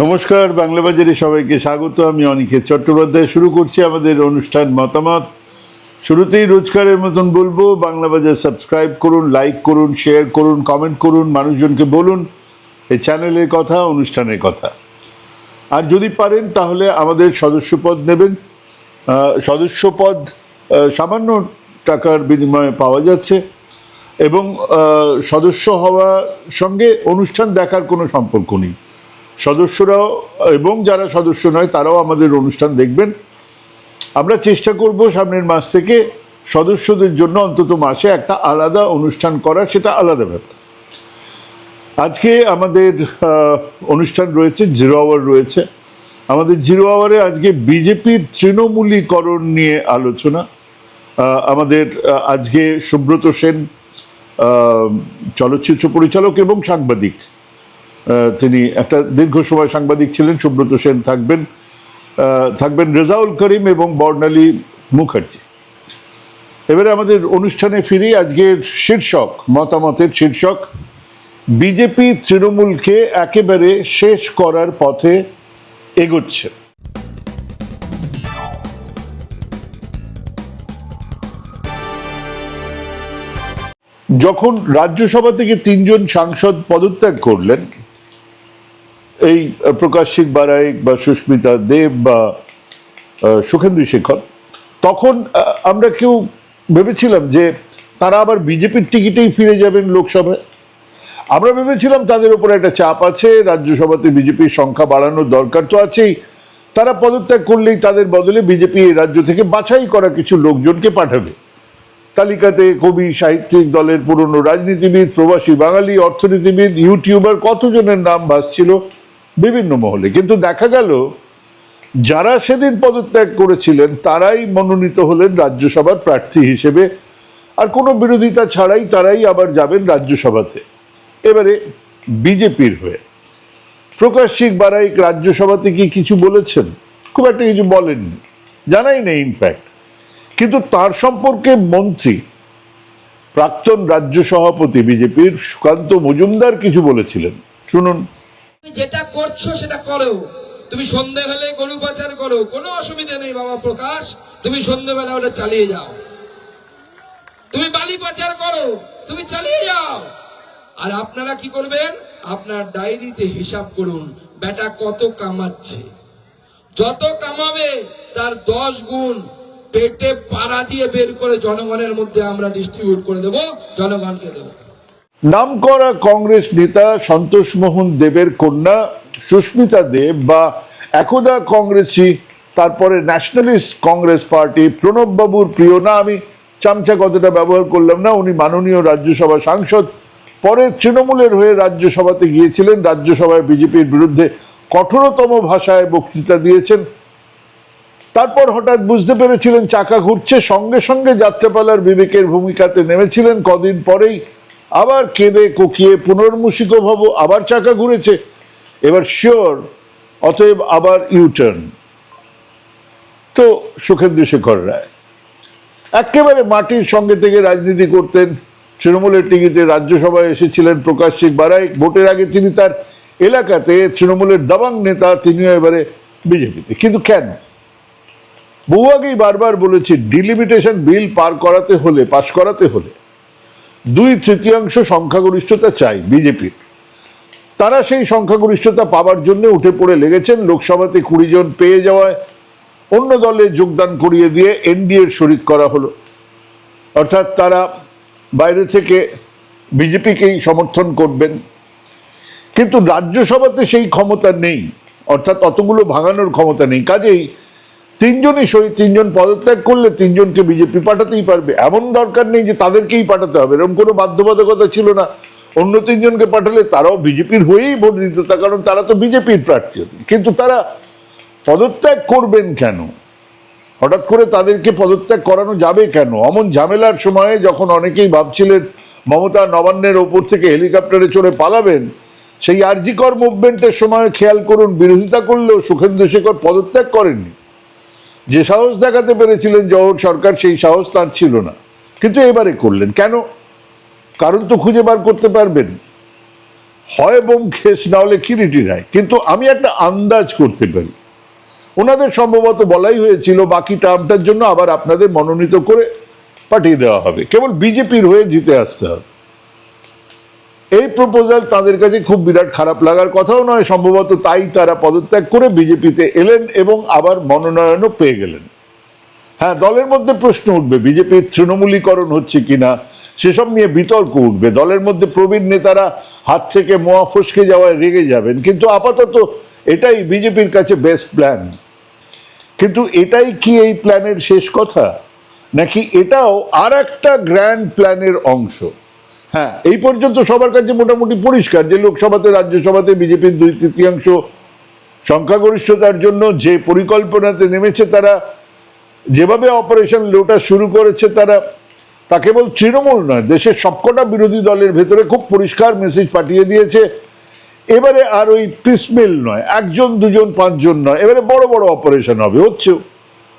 নমস্কার, বাংলা বাজারে সবাইকে স্বাগত। আমি অনিকেত চট্টোপাধ্যায়। শুরু করছি আমাদের অনুষ্ঠান মতামত। শুরুতেই রোজকারের মতন বলবো, বাংলা বাজার সাবস্ক্রাইব করুন, লাইক করুন, শেয়ার করুন, কমেন্ট করুন, মানুষজনকে বলুন এই চ্যানেলের কথা, অনুষ্ঠানের কথা। আর যদি পারেন তাহলে আমাদের সদস্যপদ নেবেন। সদস্যপদ সামান্য টাকার বিনিময়ে পাওয়া যাচ্ছে এবং সদস্য হওয়ার সঙ্গে অনুষ্ঠান দেখার কোনো সম্পর্ক নেই। সদস্যরাও এবং যারা সদস্য নয় তারাও আমাদের অনুষ্ঠান দেখবেন। আমরা চেষ্টা করব সামনের মাস থেকে সদস্যদের জন্য অন্তত মাসে একটা আলাদা অনুষ্ঠান করা, সেটা আলাদা ব্যাপার। আজকে আমাদের অনুষ্ঠান রয়েছে, জিরো আওয়ার রয়েছে। আমাদের জিরো আওয়ারে আজকে বিজেপির তৃণমূলীকরণ নিয়ে আলোচনা। আমাদের আজকে সুব্রত সেন, চলচ্চিত্র পরিচালক এবং সাংবাদিক, তিনি একটা দীর্ঘ সময় সাংবাদিক ছিলেন, সুব্রত সেন থাকবেন রেজাউল করিম এবং বর্ণালী মুখার্জি। এবারে আমাদের অনুষ্ঠানে ফিরি। আজকের শীর্ষক, মতামতের শীর্ষক, বিজেপি তৃণমূলকে একেবারে শেষ করার পথে এগোচ্ছে। যখন রাজ্যসভা থেকে 3 জন সাংসদ পদত্যাগ করলেন, এই প্রকাশ সিং বারাইক বা সুস্মিতা দেব বা সুখেন্দু শেখর, তখন আমরা কেউ ভেবেছিলাম যে তারা আবার বিজেপির টিকিটেই ফিরে যাবেন লোকসভায়। আমরা ভেবেছিলাম তাদের উপর একটা চাপ আছে, রাজ্যসভাতে বিজেপির সংখ্যা বাড়ানোর দরকার তো আছেই, তারা পদত্যাগ করলেই তাদের বদলে বিজেপি এই রাজ্য থেকে বাছাই করা কিছু লোকজনকে পাঠাবে। তালিকাতে কবি, সাহিত্যিক, দলের পুরনো রাজনীতিবিদ, প্রবাসী বাঙালি, অর্থনীতিবিদ, ইউটিউবার, কতজনের নাম ভাসছিল বিভিন্ন মহলে। কিন্তু দেখা গেল যারা সেদিন পদত্যাগ করেছিলেন তারাই মনোনীত হলেন রাজ্যসভার প্রার্থী হিসেবে, আর কোনো বিরোধিতা ছাড়াই তারাই আবার যাবেন রাজ্যসভাতে, এবারে বিজেপির হয়ে। প্রকাশ সিং বারাইক রাজ্যসভাতে কি কিছু বলেছেন? খুব একটা কিছু বলেননি, জানাই নেই ইনফ্যাক্ট। কিন্তু তার সম্পর্কে মন্ত্রী, প্রাক্তন রাজ্য সভাপতি বিজেপির সুকান্ত মজুমদার কিছু বলেছিলেন, শুনুন। যেটা করছো সেটা করো, তুমি সন্ধ্যেবেলায় গরু পাচার করো, কোনো অসুবিধা নেই বাবা প্রকাশ, তুমি সন্ধ্যেবেলা ওটা চালিয়ে যাও। তুমি বালি পাচার করো, তুমি চালিয়ে যাও। আর আপনারা কি করবেন? আপনার ডায়েরিতে হিসাব করুন, বেটা কত কামাচ্ছে। যত কামাবে তার 10 গুণ পেটে পাড়া দিয়ে বের করে জনগণের মধ্যে আমরা ডিস্ট্রিবিউট করে দেব, জনগণকে দেব। নামকরা কংগ্রেস নেতা সন্তোষ মোহন দেবের কন্যা সুস্মিতা দেব বা একদা কংগ্রেসী, তারপরে ন্যাশনালিস্ট কংগ্রেস পার্টি প্রণব বাবুর প্রিয়, না আমি চামচা কথাটা ব্যবহার করলাম না, উনি মাননীয় রাজ্যসভা সাংসদ, পরে তৃণমূলের হয়ে রাজ্যসভাতে গিয়েছিলেন, রাজ্যসভায় বিজেপির বিরুদ্ধে কঠোরতম ভাষায় বক্তৃতা দিয়েছেন। তারপর হঠাৎ বুঝতে পেরেছিলেন চাকা ঘুরছে, সঙ্গে সঙ্গে যাত্রাপালার বিবেকের ভূমিকাতে নেমেছিলেন। কদিন পরেই আবার কেঁদে কোকিয়ে পুনর্মূষিক ভাব, আবার চাকা ঘুরেছে, এবার শিওর, অতএব আবার ইউটার্ন। তো সুখেন্দু শেখর রায় একেবারে মাটির সঙ্গে থেকে রাজনীতি করতেন, তৃণমূলের টিকিটে রাজ্যসভায় এসেছিলেন। প্রকাশ সিং বারাইক, ভোটের আগে তিনি তার এলাকাতে তৃণমূলের দাবাং নেতা, তিনিও এবারে বিজেপিতে। কিন্তু কেন? বহু আগেই বারবার বলেছি, ডিলিমিটেশন বিল পাশ করাতে হলে 2/3 সংখ্যাগরিষ্ঠতা চাই বিজেপির। তারা সেই সংখ্যাগরিষ্ঠতা পাওয়ার জন্য উঠে পড়ে লেগেছেন। লোকসভাতে 20 জন পেয়ে যাওয়ায় অন্য দলে যোগদান করিয়ে দিয়ে এনডিএর শরিক করা হলো, অর্থাৎ তারা বাইরে থেকে বিজেপিকেই সমর্থন করবেন। কিন্তু রাজ্যসভাতে সেই ক্ষমতা নেই, অর্থাৎ অতগুলো ভাঙানোর ক্ষমতা নেই। কাজেই 3 জনই 3 জন পদত্যাগ করলে 3 জনকে বিজেপি পাঠাতেই পারবে। এমন দরকার নেই যে তাদেরকেই পাঠাতে হবে, এরকম কোনো বাধ্যবাধকতা ছিল না। অন্য 3 জনকে পাঠালে তারাও বিজেপির হয়েই ভোট দিত, তার কারণ তারা তো বিজেপির প্রার্থী। কিন্তু তারা পদত্যাগ করবেন কেন? হঠাৎ করে তাদেরকে পদত্যাগ করানো যাবে কেন? অমন ঝামেলার সময়ে যখন অনেকেই ভাবছিলেন মমতা নবান্নের ওপর থেকে হেলিকপ্টারে চড়ে পালাবেন, সেই আরজিকর মুভমেন্টের সময় খেয়াল করুন, বিরোধিতা করলেও সুখেন্দু শেখর পদত্যাগ করেননি। যে সাহস দেখাতে পেরেছিলেন জওহর সরকার, সেই সাহস তার ছিল না, কিন্তু এবারে করলেন। কেন? কারণ তো খুঁজে বার করতে পারবেন। হয় ব্যোমকেশ না হলে কিরিটি রায়। কিন্তু আমি একটা আন্দাজ করতে পারি, ওনাদের সম্ভবত বলাই হয়েছিল বাকি টার্মটার জন্য আবার আপনাদের মনোনীত করে পাঠিয়ে দেওয়া হবে, কেবল বিজেপির হয়ে জিতে আসতে হবে। এই প্রপোজাল তাদের কাছে খুব বিরাট খারাপ লাগার কথাও নয়, সম্ভবত তাই তারা পদত্যাগ করে বিজেপিতে এলেন এবং আবার মনোনয়নও পেয়ে গেলেন। হ্যাঁ, দলের মধ্যে প্রশ্ন উঠবে বিজেপির তৃণমূলীকরণ হচ্ছে কিনা, সেসব নিয়ে বিতর্ক উঠবে, দলের মধ্যে প্রবীণ নেতারা হাত থেকে মোয়া ফসকে যাওয়ায় রেগে যাবেন, কিন্তু আপাতত এটাই বিজেপির কাছে বেস্ট প্ল্যান। কিন্তু এটাই কি এই প্ল্যানের শেষ কথা, নাকি এটাও আর একটা গ্র্যান্ড প্ল্যানের অংশ? হ্যাঁ, এই পর্যন্ত সবার কাছে মোটামুটি পরিষ্কার যে লোকসভাতে রাজ্যসভাতে বিজেপির 2/3 সংখ্যাগরিষ্ঠতার জন্য যে পরিকল্পনাতে নেমেছে, তারা যেভাবে অপারেশন লোটা শুরু করেছে, তারা তা কেবল তৃণমূল নয়, দেশের সবকটা বিরোধী দলের ভেতরে খুব পরিষ্কার মেসেজ পাঠিয়ে দিয়েছে এবারে আর ওই পিসমেল নয়, 1 2 5 নয়, এবারে বড় বড় অপারেশন হবে, হচ্ছেও।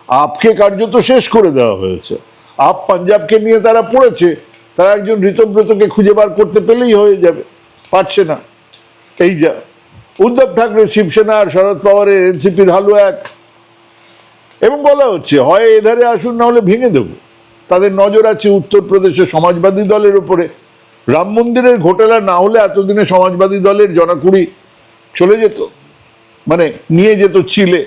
আপকে কার্যত শেষ করে দেওয়া হয়েছে, আপ পাঞ্জাবকে নিয়ে তারা পড়েছে, তারা একজন ঋতব্রতকে খুঁজে বার করতে পেলেই হয়ে যাবে, পারছে না। এই যা উদ্ধব ঠাকরে শিবসেনা আর শরদ পাওয়ারের এনসিপির হালু এক, এবং বলা হচ্ছে হয় এধারে আসুন না হলে ভেঙে দেব। তাদের নজর আছে উত্তরপ্রদেশের সমাজবাদী দলের উপরে, রাম মন্দিরের ঘোটালা না হলে এতদিনে সমাজবাদী দলের জনাকুড়ি চলে যেত, মানে নিয়ে যেত চিলে।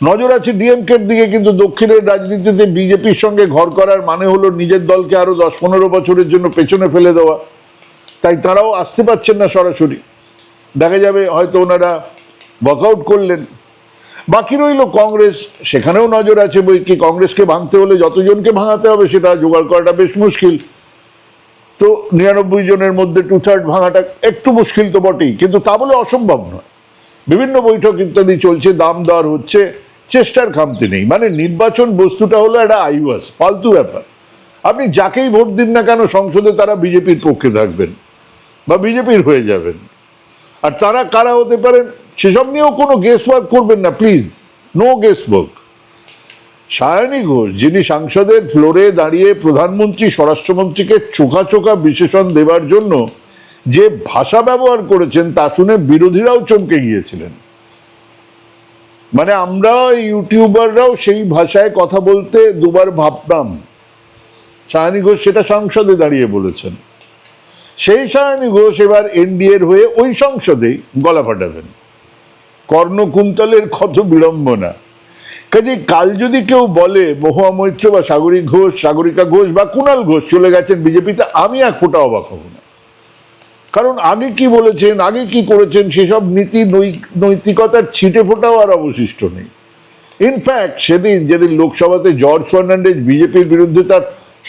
নজর আছে ডিএমকের দিকে, কিন্তু দক্ষিণের রাজনীতিতে বিজেপির সঙ্গে ঘর করার মানে হলো নিজের দলকে আরো 10-15 বছরের জন্য পেছনে ফেলে দেওয়া, তাই তারাও আসতে পারছেন না সরাসরি। দেখা যাবে হয়তো ওনারা ওয়াকআউট করলেন। বাকি রইল কংগ্রেস, সেখানেও নজর আছে বই কি, কংগ্রেসকে ভাঙতে হলে যতজনকে ভাঙাতে হবে সেটা জোগাড় করাটা বেশ মুশকিল। তো 99 জনের মধ্যে 2/3 ভাঙাটা একটু মুশকিল তো বটেই, কিন্তু তা বলে অসম্ভব নয়। বিভিন্ন বৈঠক ইত্যাদি চলছে, দাম দর হচ্ছে, চেষ্টার খামতি নেই। মানে নির্বাচন বস্তুটা হলো একটা আইওয়াস, ফালতু ব্যাপার। আপনি যাকেই ভোট দিন না কেন সংসদে তারা বিজেপির পক্ষে থাকবেন বা বিজেপির হয়ে যাবেন। আর তারা কারা হতে পারেন সেসব নিয়েও কোনো গেস ওয়ার্ক করবেন না please, no guess work. Sayani Ghosh, যিনি সংসদের ফ্লোরে দাঁড়িয়ে প্রধানমন্ত্রী স্বরাষ্ট্রমন্ত্রীকে চোখা চোখা বিশেষণ দেবার জন্য যে ভাষা ব্যবহার করেছেন, তা শুনে বিরোধীরাও চমকে গিয়েছিলেন। মানে আমরা ইউটিউবাররাও সেই ভাষায় কথা বলতে দুবার ভাবতাম। সায়নী ঘোষ সেটা সংসদে দাঁড়িয়ে বলেছেন। সেই সায়নী ঘোষ এবার এনডিএর হয়ে ওই সংসদেই গলা ফাটাবেন। কর্ণকুন্তলের কত বিড়ম্বনা। কাজে কাল যদি কেউ বলে মহুয়া মৈত্র বা সাগরিকা ঘোষ বা কুণাল ঘোষ চলে গেছেন বিজেপিতে, আমি এক ফোঁটা অবাক হব না। কারণ আগে কি বলেছেন, আগে কি করেছেন, সেসব নীতি নৈতিকতার ছিটে ফোটাও আর অবশিষ্ট নেই। ইনফ্যাক্ট যেদিন লোকসভাতে জর্জ ফার্নান্ডেজ বিজেপির বিরুদ্ধে তার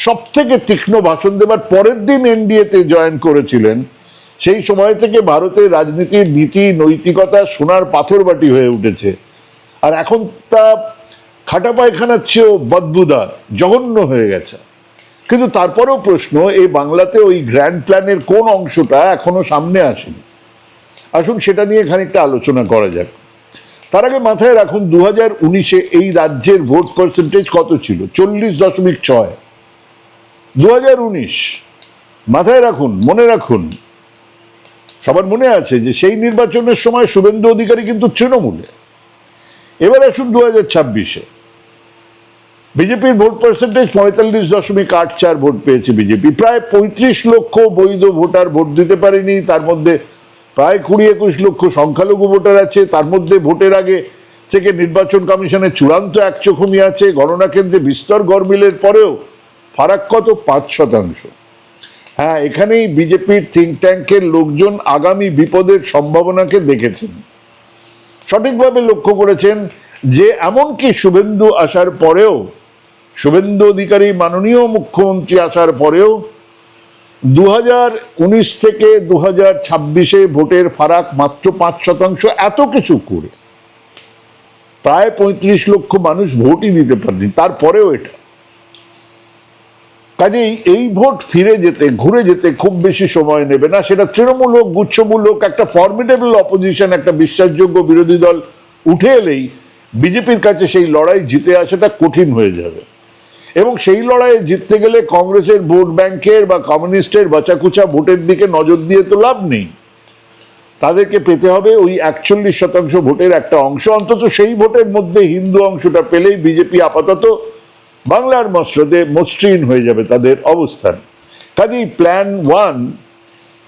সব থেকে তীক্ষ্ণ ভাষণ দেবার পরের দিন এনডিএতে জয়েন করেছিলেন, সেই সময় থেকে ভারতের রাজনীতির নীতি নৈতিকতা সোনার পাথর বাটি হয়ে উঠেছে। আর এখন তা খাটা পায়খানার চেয়েও বদবুদার, জঘন্য হয়ে গেছে। কিন্তু তারপরেও প্রশ্ন, এই বাংলাতে ওই গ্র্যান্ড প্ল্যানের কোন অংশটা এখনো সামনে আসেনি? আসুন সেটা নিয়ে খানিকটা আলোচনা করা যাক। তার আগে মাথায় রাখুন 2019-এ এই রাজ্যের ভোট পার্সেন্টেজ কত ছিল? 40.6। 2019 মাথায় রাখুন, মনে রাখুন, সবার মনে আছে যে সেই নির্বাচনের সময় শুভেন্দু অধিকারী কিন্তু তৃণমূলে। এবার আসুন 2026-এ বিজেপির ভোট পার্সেন্টেজ 45.84 ভোট পেয়েছে বিজেপি। প্রায় 35 লক্ষ বৈধ ভোটার ভোট দিতে পারেনি, তার মধ্যে প্রায় 20-21 লক্ষ সংখ্যালঘু ভোটার আছে। তার মধ্যে ভোটের আগে থেকে নির্বাচন কমিশনের চূড়ান্ত একচোখমি আছে। গণনা কেন্দ্রে বিস্তর গরমিলের পরেও ফারাক কত? 5%। হ্যাঁ, এখানেই বিজেপির থিঙ্ক ট্যাঙ্কের লোকজন আগামী বিপদের সম্ভাবনাকে দেখেছেন, সঠিকভাবে লক্ষ্য করেছেন যে এমনকি শুভেন্দু আসার পরেও, শুভেন্দু অধিকারী মাননীয় মুখ্যমন্ত্রী আসার পরেও 2019 থেকে 2026-এ ভোটের ফারাক মাত্র 5%। এত কিছু করে প্রায় 35 লক্ষ মানুষ ভোটই দিতে পারেনি, তারপরেও এটা। কাজেই এই ভোট ফিরে যেতে, ঘুরে যেতে খুব বেশি সময় নেবে না। সেটা তৃণমূল হোক, গুচ্ছমূল হোক, একটা ফর্মিডেবল অপোজিশন, একটা বিশ্বাসযোগ্য বিরোধী দল উঠে এলেই বিজেপির কাছে সেই লড়াই জিতে আসাটা কঠিন হয়ে যাবে। এবং সেই লড়াইয়ে জিততে গেলে কংগ্রেসের ভোট ব্যাংকের বা কমিউনিস্টের বাঁচাকুচা ভোটের দিকে নজর দিয়ে তো লাভ নেই। তাদেরকে পেতে হবে ওই 41% ভোটের একটা অংশ, অন্তত সেই ভোটের মধ্যে হিন্দু অংশটা পেলেই বিজেপি আপাতত বাংলার মসনদে মসৃণ হয়ে যাবে তাদের অবস্থান। কাজেই প্ল্যান 1,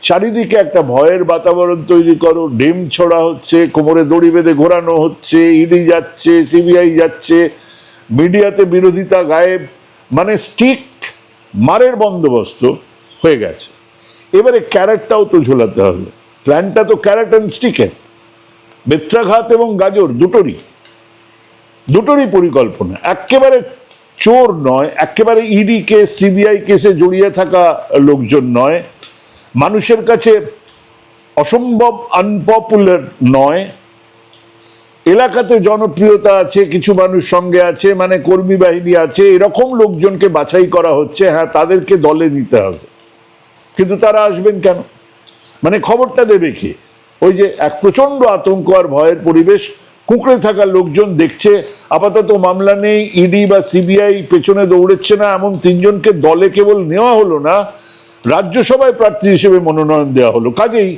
চারিদিকে একটা ভয়ের বাতাবরণ তৈরি করো, ডিম ছড়া হচ্ছে, কোমরে দড়ি বেঁধে ঘোরানো হচ্ছে, ইডি যাচ্ছে, সিবিআই যাচ্ছে, মিডিয়াতে বিরোধিতা গায়েব, মানে স্টিক মারের বন্দোবস্ত হয়ে গেছে। এবারে ক্যারেটটাও তো ঝোলাতে হবে। প্ল্যানটা তো ক্যারেট অ্যান্ড স্টিকের, বেত্রাঘাত এবং গাজর দুটোরই পরিকল্পনা। একেবারে চোর নয়, একেবারে ইডি কেস সিবিআই কেসে জড়িয়ে থাকা লোকজন নয়, মানুষের কাছে অসম্ভব আনপপুলার নয়, এলাকাতে জনপ্রিয়তা আছে, কিছু মানুষ সঙ্গে আছে, মানে কর্মী বাহিনী আছে, এরকম লোকজনকে বাছাই করা হচ্ছে। হ্যাঁ, তাদেরকে দলে নিতে হবে, কিন্তু তারা আসবেন কেন? মানে খবরটা দেবে কে? ওই যে এক প্রচন্ড আতঙ্ক আর ভয়ের পরিবেশ, কুঁকড়ে থাকা লোকজন দেখছে আপাতত মামলা নেই, ইডি বা সিবিআই পেছনে দৌড়েচ্ছে না, এমন 3 জনকে দলে কেবল নেওয়া হলো না, রাজ্যসভায় প্রার্থী হিসেবে মনোনয়ন দেওয়া হলো। কাজেই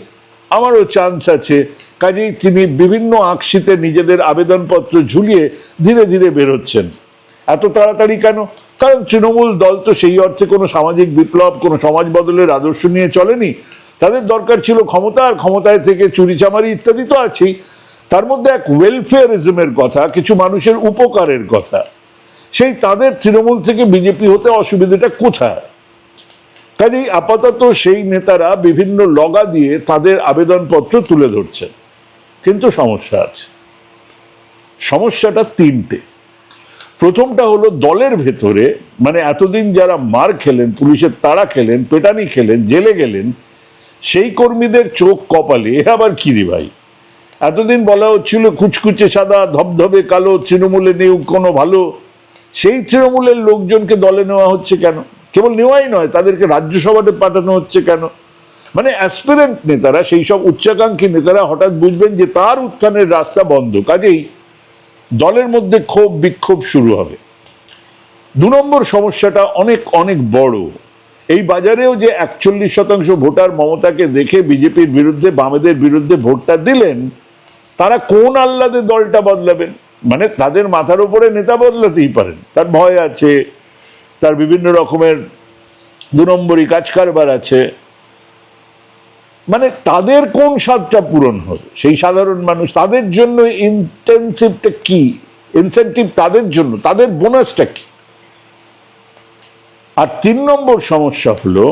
আমারও চান্স আছে। কাজেই তিনি বিভিন্ন আকশিতে নিজেদের আবেদনপত্র ঝুলিয়ে ধীরে ধীরে বেরোচ্ছেন। এত তাড়াতাড়ি কেন? কারণ তৃণমূল দল তো সেই অর্থে কোনো সামাজিক বিপ্লব, কোনো সমাজ বদলের আদর্শ নিয়ে চলেনি। তাদের দরকার ছিল ক্ষমতা, আর ক্ষমতায় থেকে চুরিচামারি ইত্যাদি তো আছেই, তার মধ্যে এক ওয়েলফেয়ারিজমের কথা, কিছু মানুষের উপকারের কথা। সেই তাদের তৃণমূল থেকে বিজেপি হতে অসুবিধাটা কোথায়? কাজেই আপাতত সেই নেতারা বিভিন্ন লগা দিয়ে তাদের আবেদনপত্র তুলে ধরছেন। কিন্তু সমস্যা আছে। সমস্যাটা 3টে। প্রথমটা হলো দলের ভেতরে, মানে এতদিন যারা মার খেলেন, পুলিশের তাড়া খেলেন, পেটানি খেলেন, জেলে গেলেন, সেই কর্মীদের চোখ কপালে এ আবার কি রে ভাই? এতদিন বলা হচ্ছিল কুচকুচে সাদা ধবধবে কালো, তৃণমূলে নেই কোনো ভালো, সেই তৃণমূলের লোকজনকে দলে নেওয়া হচ্ছে কেন? কেবল নেওয়াই নয়, তাদেরকে রাজ্যসভাতে পাঠানো হচ্ছে কেন? মানে অ্যাসপিরেন্ট নেতারা, সেই সব উচ্চাকাঙ্ক্ষী নেতারা হঠাৎ বুঝবেন যে তার উত্থানের রাস্তা বন্ধ। কাজেই দলের মধ্যে ক্ষোভ বিক্ষোভ শুরু হবে। 2 নম্বর সমস্যাটা অনেক অনেক বড়। এই বাজারেও যে 41% ভোটার মমতাকে দেখে বিজেপির বিরুদ্ধে, বামেদের বিরুদ্ধে ভোটটা দিলেন, তারা কোন আহ্লাদে দলটা বদলাবেন? মানে তাদের মাথার উপরে নেতা বদলাতেই পারেন, তার ভয় আছে, তার বিভিন্ন রকমের 2 নম্বরই কাজ কারবার আছে। মানে তাদের কোন স্বাদটা পূরণ হবে? সেই সাধারণ মানুষ, তাদের জন্য ইনটেনসিভটা কি, ইনসেন্টিভ তাদের জন্য, তাদের বোনাসটা কি? আর 3 নম্বর সমস্যা হলো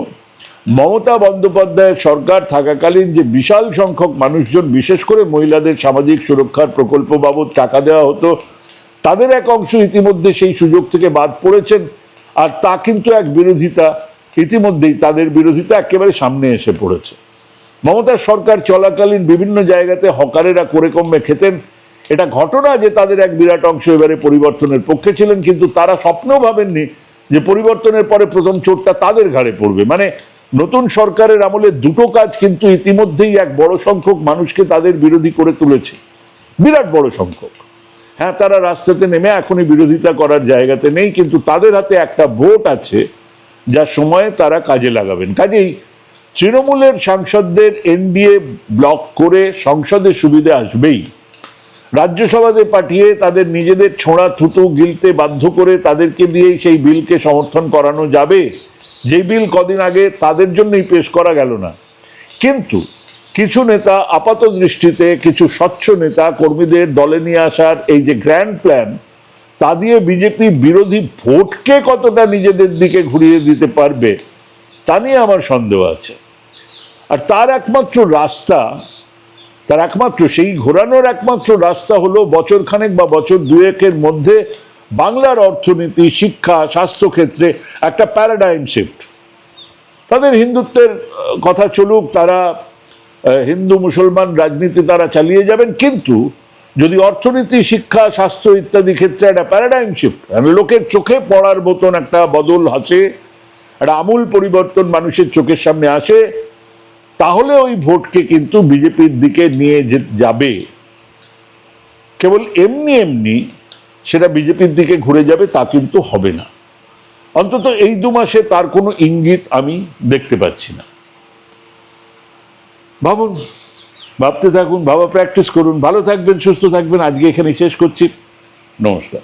মমতা বন্দ্যোপাধ্যায়ের সরকার থাকাকালীন যে বিশাল সংখ্যক মানুষজন, বিশেষ করে মহিলাদের সামাজিক সুরক্ষার প্রকল্প বাবদ টাকা দেওয়া হতো, তাদের এক অংশ ইতিমধ্যে সেই সুযোগ থেকে বাদ পড়েছেন। আর তা কিন্তু এক বিরোধিতা, ইতিমধ্যেই তাদের বিরোধিতা একেবারে সামনে এসে পড়েছে। মমতার সরকার চলাকালীন বিভিন্ন জায়গাতে হকারেরা করে কমে খেতেন। এটা ঘটনা যে তাদের এক বিরাট অংশ এবারে পরিবর্তনের পক্ষে ছিলেন, কিন্তু তারা স্বপ্নও ভাবেননি যে পরিবর্তনের পরে প্রথম চোটটা তাদের ঘাড়ে পড়বে। মানে নতুন সরকারের আমলে 2টো কাজ কিন্তু ইতিমধ্যেই এক বড় সংখ্যক মানুষকে তাদের বিরোধী করে তুলেছে, বিরাট বড় সংখ্যক। হ্যাঁ, তারা রাস্তাতে নেমে এখনই বিরোধিতা করার জায়গাতে নেই, কিন্তু তাদের হাতে একটা ভোট আছে যা সময়ে তারা কাজে লাগাবেন। কাজেই তৃণমূলের সাংসদদের এনডিএ ব্লক করে সংসদে সুবিধা আসবেই। রাজ্যসভাতে পাঠিয়ে তাদের নিজেদের ছোঁড়া থুতু গিলতে বাধ্য করে তাদেরকে দিয়েই সেই বিলকে সমর্থন করানো যাবে, যে বিল কদিন আগে তাদের জন্যই পেশ করা গেল না। কিন্তু কিছু নেতা, আপাত দৃষ্টিতে কিছু স্বচ্ছ নেতা কর্মীদের দলে নিয়ে আসার এই যে গ্র্যান্ড প্ল্যান, তা দিয়ে বিজেপি বিরোধী ভোটকে কতটা নিজেদের দিকে ঘুরিয়ে দিতে পারবে তা নিয়ে আমার সন্দেহ আছে। আর তার একমাত্র রাস্তা, সেই ঘোরানোর একমাত্র রাস্তা হলো বছরখানেক বা বছর 2-1-এর মধ্যে বাংলার অর্থনীতি, শিক্ষা, স্বাস্থ্যক্ষেত্রে একটা প্যারাডাইম শিফট। তাদের হিন্দুত্বের কথা চলুক, তারা হিন্দু মুসলমান রাজনীতি তারা চালিয়ে যাবেন, কিন্তু যদি অর্থনীতি, শিক্ষা, স্বাস্থ্য ইত্যাদি ক্ষেত্রে একটা প্যারাডাইম শিফট, লোকের চোখে পড়ার মতন একটা বদল আসে, একটা আমূল পরিবর্তন মানুষের চোখের সামনে আসে, তাহলে ওই ভোটকে কিন্তু বিজেপির দিকে নিয়ে যাবে। কেবল এমনি এমনি সেটা বিজেপির দিকে ঘুরে যাবে তা কিন্তু হবে না। অন্তত এই 2 মাসে তার কোনো ইঙ্গিত আমি দেখতে পাচ্ছি না। ভাবুন, ভাবতে থাকুন, ভাবা প্র্যাকটিস করুন। ভালো থাকবেন, সুস্থ থাকবেন। আজকে এখানে শেষ করছি। নমস্কার।